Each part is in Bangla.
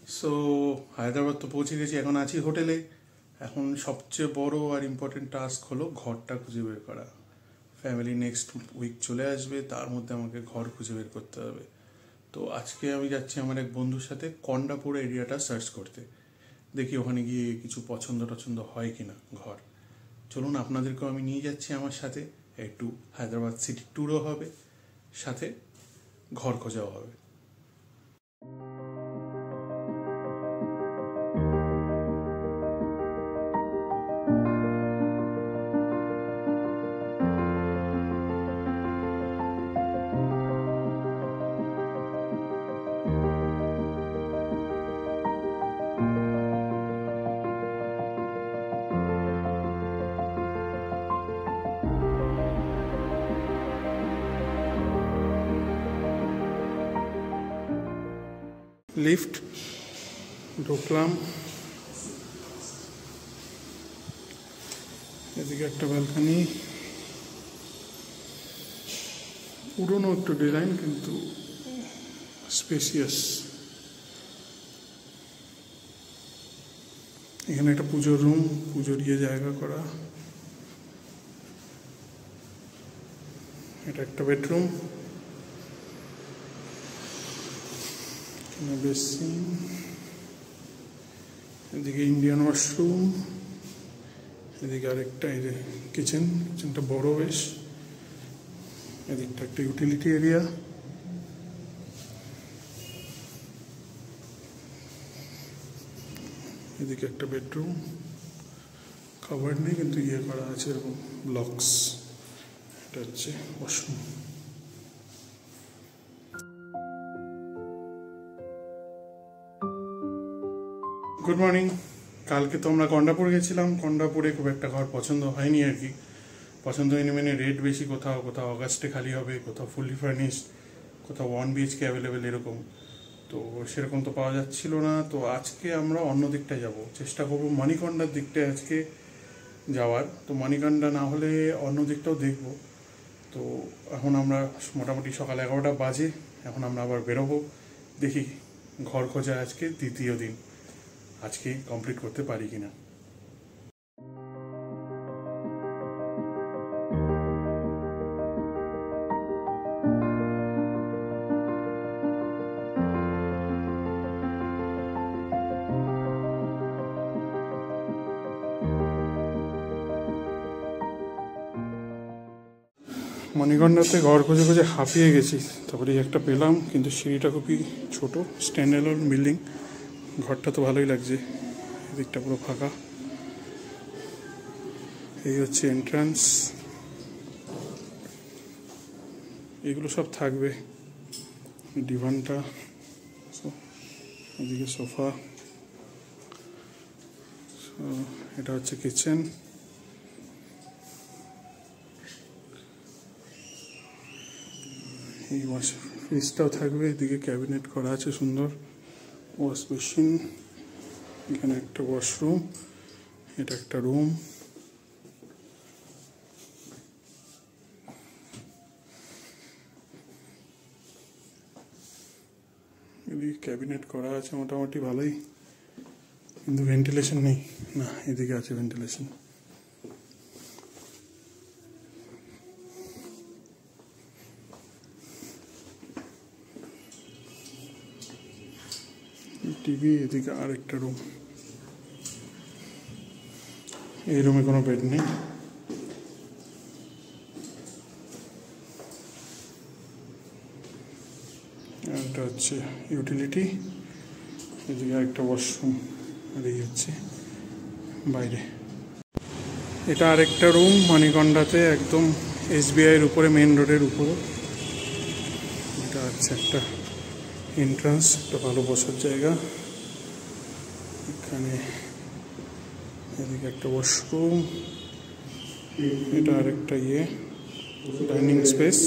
সো হায়দ্রাবাদ তো পৌঁছে গেছি, এখন আছি হোটেলে। এখন সবচেয়ে বড় আর ইম্পর্টেন্ট টাস্ক হলো ঘরটা খুঁজে বের করা। ফ্যামিলি নেক্সট উইক চলে আসবে, তার মধ্যে আমাকে ঘর খুঁজে বের করতে হবে। তো আজকে আমি যাচ্ছি আমার এক বন্ধুর সাথে কন্ডাপুর এরিয়াটা সার্চ করতে, দেখি ওখানে গিয়ে কিছু পছন্দ টছন্দ হয় কিনা ঘর। চলুন, আপনাদেরকেও আমি নিয়ে যাচ্ছি আমার সাথে। একটু হায়দ্রাবাদ সিটি ট্যুরও হবে, সাথে ঘর খোঁজাও হবে। লিফট ঢুকলাম, এদিকে একটা ব্যালকনি, পুরনো একটু ডিজাইন কিন্তু স্পেসিয়াস। এখানে একটা পুজোর রুম, পুজোর জায়গা করা। এটা একটা বেডরুম, বেসিন, এদিকে ইন্ডিয়ান ওয়াশরুম, এদিকে আরেকটা এই যে কিচেনটা বড় বেশ। এদিকটা একটা ইউটিলিটি এরিয়া, এদিকে একটা বেডরুম, কাভার্ড নেই কিন্তু করা আছে এরকম ব্লকস। এটা হচ্ছে ওয়াশরুম। Good morning. কালকে তো আমরা কন্ডাপুর গেছিলাম, কন্ডাপুরে খুব একটা ঘর পছন্দ হয়নি আর কি। পছন্দ হয়নি মানে রেট বেশি, কোথাও কোথাও অগাস্টে খালি হবে, কোথাও ফুললি ফার্নিশড, কোথাও 1 BHK অ্যাভেলেবেল এরকম। তো সেরকম তো পাওয়া যাচ্ছিল না। তো আজকে আমরা অন্য দিকটায় যাব, চেষ্টা করবো মানিকন্ডার দিকটায় আজকে যাওয়ার। তো মানিকন্ডা না হলে অন্য দিকটাও দেখব। তো এখন আমরা মোটামুটি সকাল 11টা বাজে, এখন আমরা আবার বেরোবো। দেখি ঘর খোঁজা আজকে দ্বিতীয় দিন, আজকে কমপ্লিট করতে পারি কিনা। মণিকন্ডাতে ঘর খুঁজে খুঁজে হাঁপিয়ে গেছি, তারপরে একটা পেলাম, কিন্তু সিঁড়িটা খুবই ছোট, স্ট্যান্ড অ্যালোন বিল্ডিং। ঘরটা তো ভালোই লাগছে, এদিকটা পুরো ফাঁকা। এই হচ্ছে এন্ট্রান্স, এগুলো সব থাকবে। ডিভানটা, এদিকে সোফা, এটা হচ্ছে কিচেন। এই ওয়াশ ফ্রিজটাও থাকবে, এদিকে ক্যাবিনেট করা আছে সুন্দর, ওয়াশ মেশিন, এখানে একটা ওয়াশরুম, এটা একটা রুম, এদিকে ক্যাবিনেট করা আছে মোটামুটি ভালোই, কিন্তু ভেন্টিলেশন নেই। না, এদিকে আছে ভেন্টিলেশন। টিভি, এদিকে আরেকটা রুম। এই রুমে কোনো বেড নেই। এটা হচ্ছে ইউটিলিটি, এদিকে আরেকটা ওয়াশরুম, আর এই হচ্ছে বাইরে। এটা আরেকটা রুম মানিকন্ডাতে, একদম SBI এর উপরে, মেন রোডের উপরে। এটা হচ্ছে একটা এন্ট্রান্স, একটা ভালো বসার জায়গা। এখানে এদিকে একটা ওয়াশরুম, এটা আরেকটা ডাইনিং স্পেস।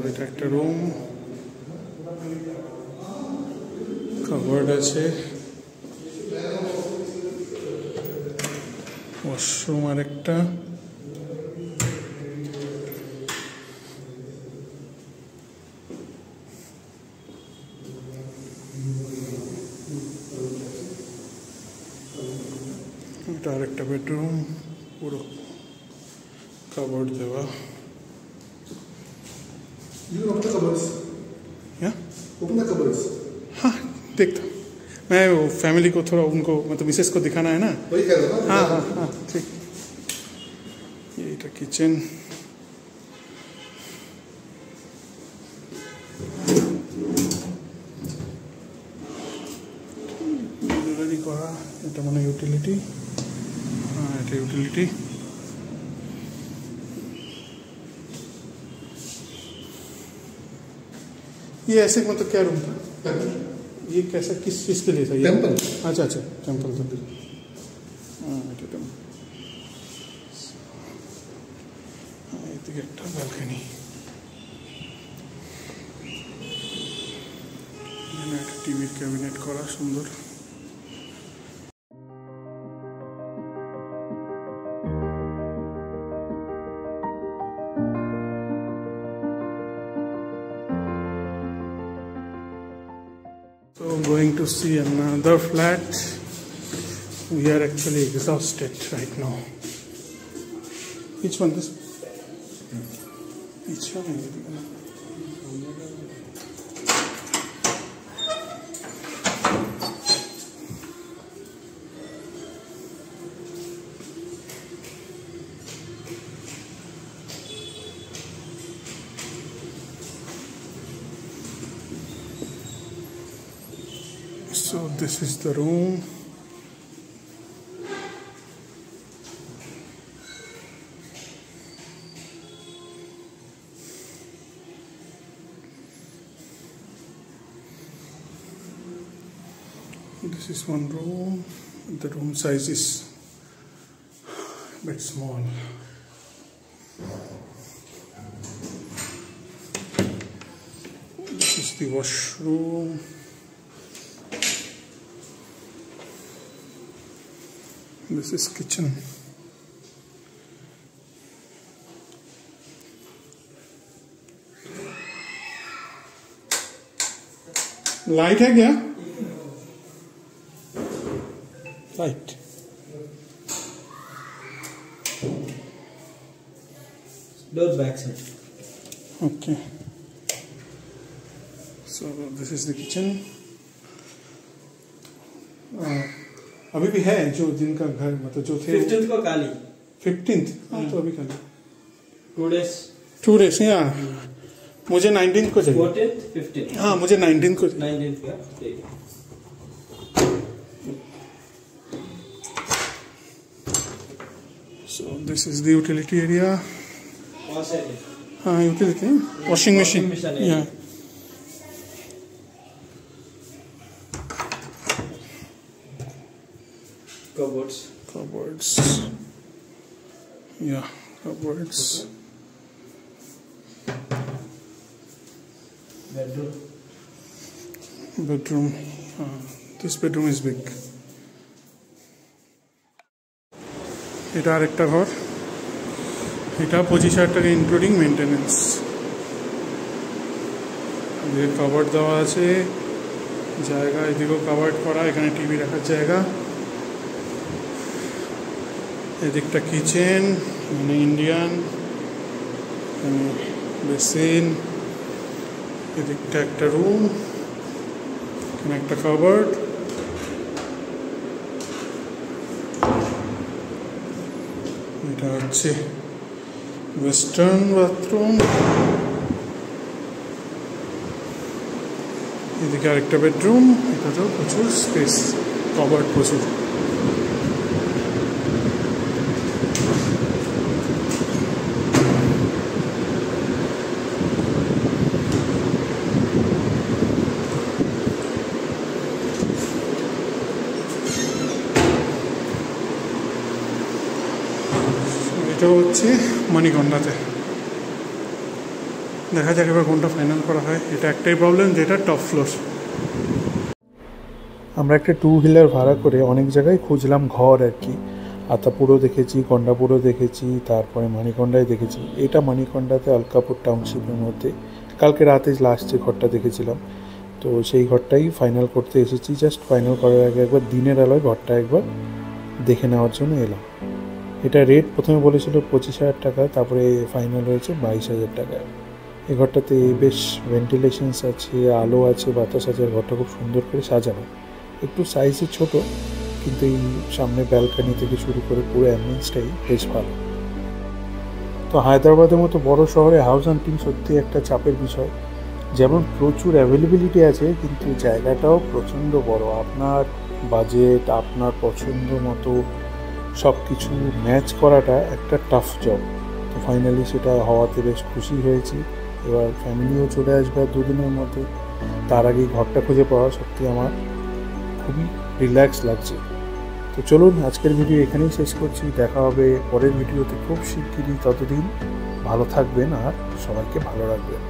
এটা একটা রুম, কাভার্ড আছে, ওয়াশরুম আরেকটা, এটা আরেকটা বেডরুম, পুরো কাবোর্ড देवा। You open the cupboards. Yeah? Open the cupboards. हाँ देखता, मैं वो फैमिली को थोड़ा उनको मतलब मिसेस को दिखाना है ना। वही कह रहा था। हाँ हाँ हाँ ठीक। ये इटा किचन, করা, এটা মানে ইউটিলিটি। हाँ এটা ইউটিলিটি। ये ऐसे मतलब क्या रूम था? ये कैसा किस चीज़ के लिए था? टेम्पल। अच्छा अच्छा टेम्पल था। हाँ এটা टेम्पल। हाँ এদিকে একটা ব্যালকনি, এখানে একটা টিভির ক্যাবিনেট করা সুন্দর। So going to see another flat. We are actually exhausted right now. Which one? This? Which one? So this is the room. This is one room. The room size is a bit small. This is the washroom. This is kitchen. Light है क्या? Light Door back side. Okay. So this is the kitchen. अभी भी है जो जिनका घर मतलब जो थे 15th को खाली। 15th? हाँ तो अभी खाली 2 days। 2 days या मुझे 19th को चाहिए। 14th 15th। हाँ मुझे 19th को चाहिए। 19th का ठीक है। So this is the utility area. Wash area। हाँ utility washing machine area। yeah. Cupboards। Cupboards. Yeah, cupboards. Bedroom। Bedroom. This bedroom is big. এটা আরেকটা ঘর, এটা 25,000 টাকা ইনক্লুডিং মেনটেনেন্স। এদিকে কাভার্ড দেওয়া আছে, জায়গা এদিকেও কাভার্ড করা, এখানে টিভি রাখার জায়গা। এদিকটা কিচেন, মানে ইন্ডিয়ান, বেসিন। এদিকটা একটা রুম, এখানে একটা কাভার্ড। এটা হচ্ছে ওয়েস্টার্ন বাথরুম। এদিকে আরেকটা বেডরুম, এটাতেও প্রচুর স্পেস, কাভার্ড প্রচুর। এটা হচ্ছে মণিকন্দাতে। দেখা যাক এবার কোনটা ফাইনাল করা হয়। এটা একটাই প্রবলেম, যেটা টপ ফ্লোর। আমরা একটা 2 হুইলার ভাড়া করে অনেক জায়গায় খুঁজলাম ঘর আর কি। আতাপুরও দেখেছি, কন্ডাপুরও দেখেছি, তারপরে মানিকন্ডায় দেখেছি। এটা মানিকন্ডাতে অলকাপুর টাউনশিপের মধ্যে কালকে রাতে লাস্ট যে ঘরটা দেখেছিলাম, তো সেই ঘরটাই ফাইনাল করতে এসেছি। জাস্ট ফাইনাল করার আগে একবার দিনের আলোয় ঘরটা একবার দেখে নেওয়ার জন্য এলাম। এটা রেট প্রথমে বলেছিল 25,000 টাকা, তারপরে ফাইনাল হয়েছে 22,000 টাকায়। এই ঘরটাতে বেশ ভেন্টিলেশনস আছে, আলো আছে, বাতাস আছে। ঘরটা খুব সুন্দর করে সাজানো, একটু সাইজে ছোট, কিন্তু এই সামনে ব্যালকানি থেকে শুরু করে পুরো অ্যাম্বিয়েন্সটাই বেশ ভালো। তো হায়দ্রাবাদের মতো বড় শহরে হাউস হান্টিং সত্যি একটা চাপের বিষয়। যেমন প্রচুর অ্যাভেলেবিলিটি আছে, কিন্তু জায়গাটাও প্রচণ্ড বড়। আপনার বাজেট, আপনার পছন্দ মতো সব কিছু ম্যাচ করাটা একটা টাফ জব। তো ফাইনালি সেটা হওয়াতে বেশ খুশি হয়েছি। এবার ফ্যামিলিও চলে আসবে আর 2 দিনের মধ্যে। তার আগেই ঘরটা খুঁজে পাওয়া সত্যি আমার খুবই রিল্যাক্স লাগছে। তো চলুন আজকের ভিডিও এখানেই শেষ করছি। দেখা হবে পরের ভিডিওতে খুব শিগগিরই। ততদিন ভালো থাকবেন আর সবাইকে ভালো রাখবেন।